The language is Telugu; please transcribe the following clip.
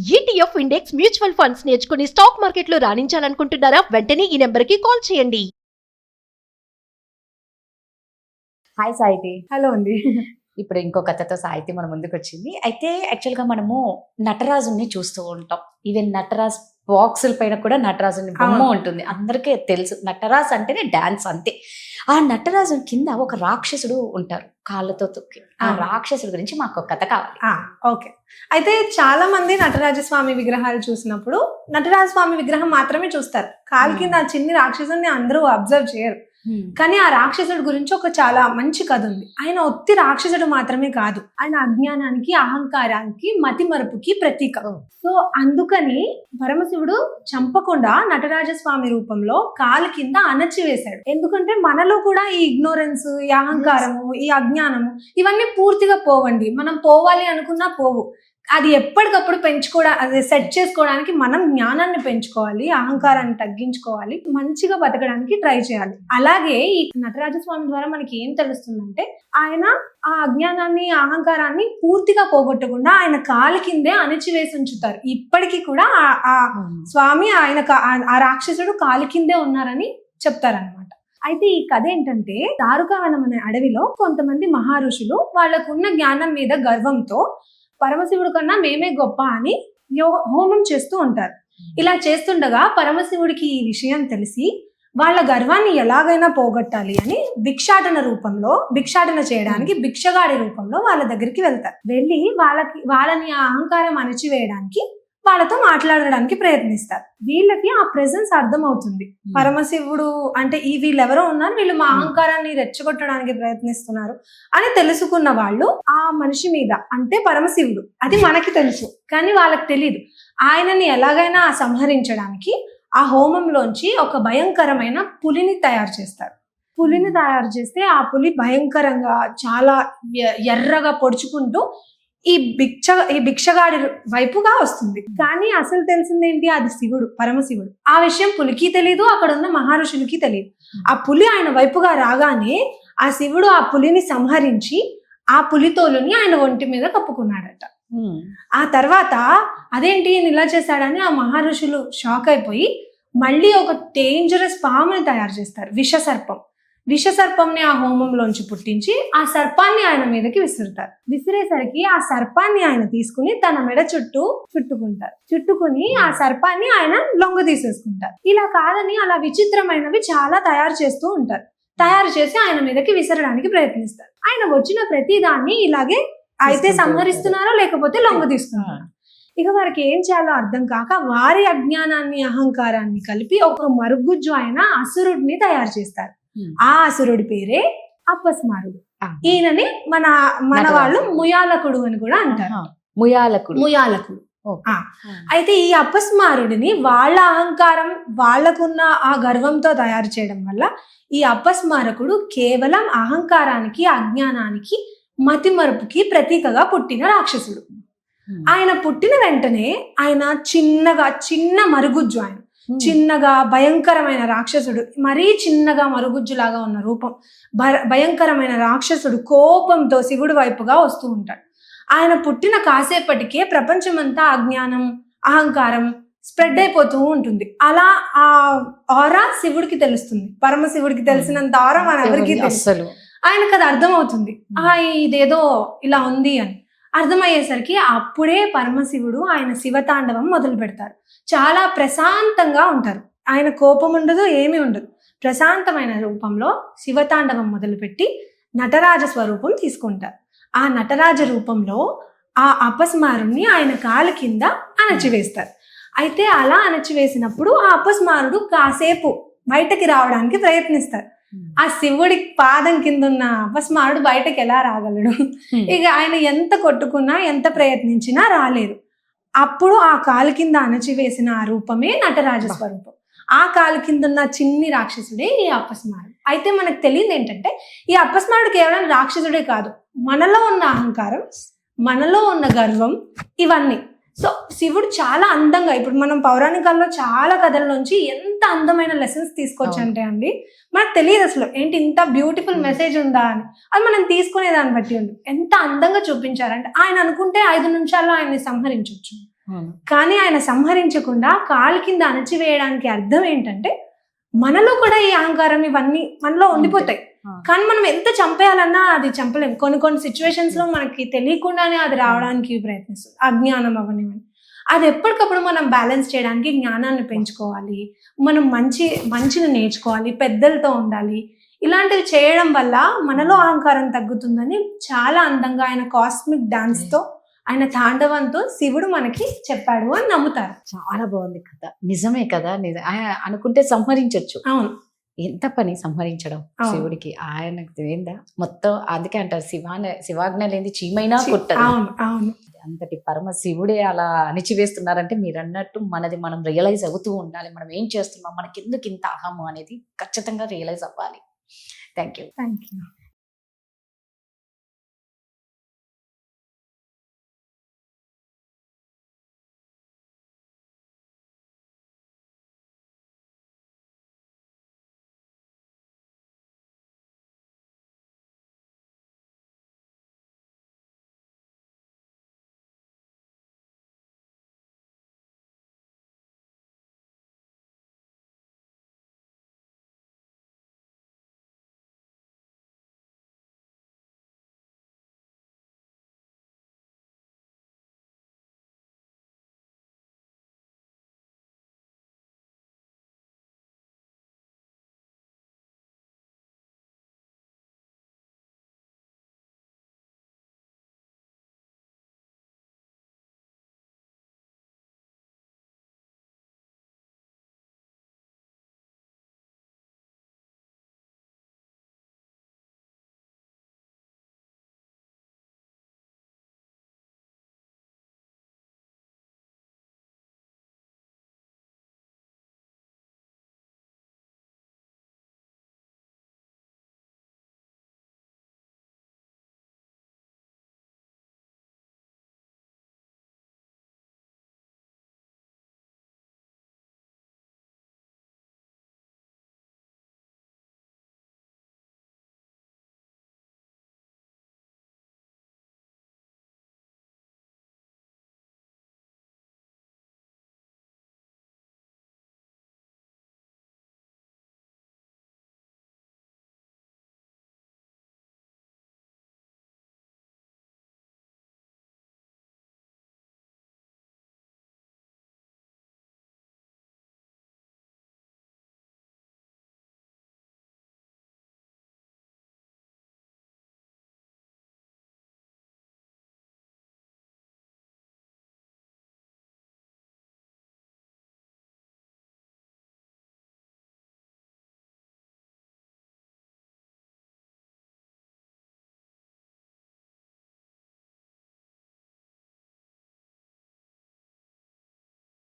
ETF ఇండెక్స్ మ్యూచువల్ ఫండ్స్ నేర్చుకుని స్టాక్ మార్కెట్లో రాణించాలనుకుంటున్నారా? వెంటనే ఈ నెంబర్కి కాల్ చేయండి. హాయ్ సాయితి. హలో అండి. ఇప్పుడు ఇంకో కథతో సాహితి మన ముందుకు వచ్చింది. అయితే యాక్చువల్గా మనము నటరాజుని చూస్తూ ఉంటాం. ఈవెన్ నటరాజ్ బాక్సుల పైన కూడా నటరాజుని బొమ్మ ఉంటుంది. అందరికీ తెలుసు నటరాజ్ అంటేనే డాన్స్ అంతే. ఆ నటరాజు కింద ఒక రాక్షసుడు ఉంటారు కాళ్ళతో తొక్కి. ఆ రాక్షసుడి గురించి మాకు ఒక కథ కావాలి. ఓకే. అయితే చాలా మంది నటరాజస్వామి విగ్రహాలు చూసినప్పుడు నటరాజస్వామి విగ్రహం మాత్రమే చూస్తారు. కాలు కింద ఆ చిన్ని రాక్షసుని అందరూ అబ్జర్వ్ చేయరు. కానీ ఆ రాక్షసుడి గురించి ఒక చాలా మంచి కథ ఉంది. ఆయన ఒత్తి రాక్షసుడు మాత్రమే కాదు, ఆయన అజ్ఞానానికి, అహంకారానికి, మతిమరుపుకి ప్రతీక. సో అందుకని పరమశివుడు చంపకుండా నటరాజస్వామి రూపంలో కాలు కింద అణచివేశాడు. ఎందుకంటే మనలో కూడా ఈ ఇగ్నోరెన్స్, ఈ అహంకారము, ఈ అజ్ఞానము ఇవన్నీ పూర్తిగా పోవండి. మనం పోవాలి అనుకున్నా పోవు. అది ఎప్పటికప్పుడు అది సెట్ చేసుకోవడానికి మనం జ్ఞానాన్ని పెంచుకోవాలి, అహంకారాన్ని తగ్గించుకోవాలి, మంచిగా బతకడానికి ట్రై చేయాలి. అలాగే ఈ నటరాజస్వామి ద్వారా మనకి ఏం తెలుస్తుందంటే ఆయన ఆ అజ్ఞానాన్ని, అహంకారాన్ని పూర్తిగా పోగొట్టకుండా ఆయన కాలి కిందే అణిచివేసి ఉంచుతారు. ఇప్పటికీ కూడా ఆ స్వామి ఆ రాక్షసుడు కాలి కిందే ఉన్నారని చెప్తారనమాట. అయితే ఈ కథ ఏంటంటే, దారుకావనం అనే అడవిలో కొంతమంది మహర్షులు వాళ్ళకున్న జ్ఞానం మీద గర్వంతో పరమశివుడి కన్నా మేమే గొప్ప అని హోమం చేస్తూ ఉంటారు. ఇలా చేస్తుండగా పరమశివుడికి ఈ విషయం తెలిసి వాళ్ళ గర్వాన్ని ఎలాగైనా పోగొట్టాలి అని భిక్షాటన చేయడానికి భిక్షగాడి రూపంలో వాళ్ళ దగ్గరికి వెళ్తారు. వెళ్ళి వాళ్ళని ఆ అహంకారం అణచివేయడానికి వాళ్ళతో మాట్లాడడానికి ప్రయత్నిస్తారు. వీళ్ళకి ఆ ప్రెజెన్స్ అర్థమవుతుంది. పరమశివుడు అంటే వీళ్ళెవరో ఉన్నారు, వీళ్ళు మా అహంకారాన్ని రెచ్చగొట్టడానికి ప్రయత్నిస్తున్నారు అని తెలుసుకున్న వాళ్ళు ఆ మనిషి మీద, అంటే పరమశివుడు, అది మనకి తెలుసు కానీ వాళ్ళకి తెలియదు, ఆయనని ఎలాగైనా సంహరించడానికి ఆ హోమంలోంచి ఒక భయంకరమైన పులిని తయారు చేస్తారు. పులిని తయారు చేస్తే ఆ పులి భయంకరంగా చాలా ఎర్రగా పొడుచుకుంటూ ఈ భిక్షగాడి వైపుగా వస్తుంది. కానీ అసలు తెలిసిందేంటి, అది శివుడు, పరమశివుడు. ఆ విషయం పులికి తెలియదు, అక్కడ ఉన్న మహర్షులకి తెలియదు. ఆ పులి ఆయన వైపుగా రాగానే ఆ శివుడు ఆ పులిని సంహరించి ఆ పులితోలుని ఆయన ఒంటి మీద కప్పుకున్నాడట. ఆ తర్వాత అదేంటి ఇలా చేశాడని ఆ మహర్షులు షాక్ అయిపోయి మళ్ళీ ఒక డేంజరస్ పాముని తయారు చేస్తారు, విషసర్పంని ఆ హోమంలోంచి పుట్టించి ఆ సర్పాన్ని ఆయన మీదకి విసిరేసరికి ఆ సర్పాన్ని ఆయన తీసుకుని తన మెడ చుట్టుకుని ఆ సర్పాన్ని ఆయన లొంగ తీసేసుకుంటారు. ఇలా కాదని అలా విచిత్రమైనవి చాలా తయారు చేస్తూ ఉంటారు. తయారు చేసి ఆయన మీదకి విసరడానికి ప్రయత్నిస్తారు. ఆయన వచ్చిన ప్రతి దాన్ని ఇలాగే అయితే సంహరిస్తున్నారో లేకపోతే లొంగ తీసుకున్నారో. ఇక వారికి ఏం చేయాలో అర్థం కాక వారి అజ్ఞానాన్ని, అహంకారాన్ని కలిపి ఒక మరుగుజ్జు ఆయన అసురుడిని తయారు చేస్తారు. ఆ అసురుడి పేరే అపస్మారుడు. ఈయనని మన వాళ్ళు ముయాలకుడు అని కూడా అంటారు. ముయాలకుడు. అయితే ఈ అపస్మారుడిని వాళ్ళ అహంకారం, వాళ్ళకున్న ఆ గర్వంతో తయారు చేయడం వల్ల ఈ అపస్మారకుడు కేవలం అహంకారానికి, అజ్ఞానానికి, మతిమరుపుకి ప్రతీకగా పుట్టిన రాక్షసుడు. ఆయన పుట్టిన వెంటనే ఆయన చిన్న మరుగుజ్జు, ఆయన చిన్నగా భయంకరమైన రాక్షసుడు, మరీ చిన్నగా మరుగుజ్జులాగా ఉన్న రూపం, భయంకరమైన రాక్షసుడు కోపంతో శివుడి వైపుగా వస్తూ ఉంటాడు. ఆయన పుట్టిన కాసేపటికే ప్రపంచమంతా అజ్ఞానం, అహంకారం స్ప్రెడ్ అయిపోతూ ఉంటుంది. అలా ఆ ఆరా శివుడికి తెలుస్తుంది. పరమశివుడికి తెలిసినంత ఆరా మన ఎవరికి తెలుసు. ఆయనకు అది అర్థమవుతుంది, ఇదేదో ఇలా ఉంది అని. అర్థమయ్యేసరికి అప్పుడే పరమశివుడు ఆయన శివతాండవం మొదలు పెడతారు. చాలా ప్రశాంతంగా ఉంటారు, ఆయన కోపం ఉండదు, ఏమీ ఉండదు. ప్రశాంతమైన రూపంలో శివతాండవం మొదలుపెట్టి నటరాజ స్వరూపం తీసుకుంటారు. ఆ నటరాజ రూపంలో ఆ అపస్మారుణ్ణి ఆయన కాలు కింద అణచివేస్తారు. అయితే అలా అణచివేసినప్పుడు ఆ అపస్మారుడు కాసేపు బయటకి రావడానికి ప్రయత్నిస్తారు. ఆ శివుడి పాదం కింద ఉన్న అపస్మారుడు బయటకు ఎలా రాగలడు? ఇక ఆయన ఎంత కొట్టుకున్నా, ఎంత ప్రయత్నించినా రాలేరు. అప్పుడు ఆ కాలు కింద అణచివేసిన ఆ రూపమే నటరాజ స్వరూపం. ఆ కాలు కింద ఉన్న చిన్ని రాక్షసుడే ఈ అపస్మారుడు. అయితే మనకు తెలియదు ఏంటంటే, ఈ అపస్మారుడు కేవలం రాక్షసుడే కాదు, మనలో ఉన్న అహంకారం, మనలో ఉన్న గర్వం, ఇవన్నీ. సో శివుడు చాలా అందంగా, ఇప్పుడు మనం పౌరాణికాల్లో చాలా కథల్లోంచి ఎంత అందమైన లెసన్స్ తీసుకోవచ్చు అంటే అండి, మనకు తెలియదు అసలు ఏంటి ఇంత బ్యూటిఫుల్ మెసేజ్ ఉందా అని. అది మనం తీసుకునే దాన్ని బట్టి ఉంది. ఎంత అందంగా చూపించారంటే ఆయన అనుకుంటే 5 నిమిషాల్లో ఆయన్ని సంహరించవచ్చు. కానీ ఆయన సంహరించకుండా కాలు కింద అణచివేయడానికి అర్థం ఏంటంటే మనలో కూడా ఈ అహంకారం ఇవన్నీ మనలో ఉండిపోతాయి. కానీ మనం ఎంత చంపేయాలన్నా అది చంపలేం. కొన్ని సిచ్యువేషన్స్ లో మనకి తెలియకుండానే అది రావడానికి ప్రయత్నిస్తుంది. అజ్ఞానం అవనివ్వండి, అది ఎప్పటికప్పుడు మనం బ్యాలెన్స్ చేయడానికి జ్ఞానాన్ని పెంచుకోవాలి. మనం మంచిని నేర్చుకోవాలి, పెద్దలతో ఉండాలి. ఇలాంటివి చేయడం వల్ల మనలో అహంకారం తగ్గుతుందని చాలా అందంగా ఆయన కాస్మిక్ డాన్స్ తో, ఆయన తాండవంతో శివుడు మనకి చెప్పాడు అని నమ్ముతారు. చాలా బాగుంది కథ. నిజమే కదా, అనుకుంటే సంహరించవచ్చు. అవును, ఎంత పని సంహరించడం శివుడికి. ఆయనకు ఏందా మొత్తం, అందుకే అంటారు శివాజ్ఞ లేని చీమైనా కొట్టదు. అవును అవును. అంతటి పరమ శివుడే అలా అణిచివేస్తున్నారంటే మీరు అన్నట్టు మనది మనం రియలైజ్ అవుతూ ఉండాలి. మనం ఏం చేస్తున్నాం, మనకి ఎందుకు ఇంత అహము అనేది ఖచ్చితంగా రియలైజ్ అవ్వాలి. Thank you. Thank you.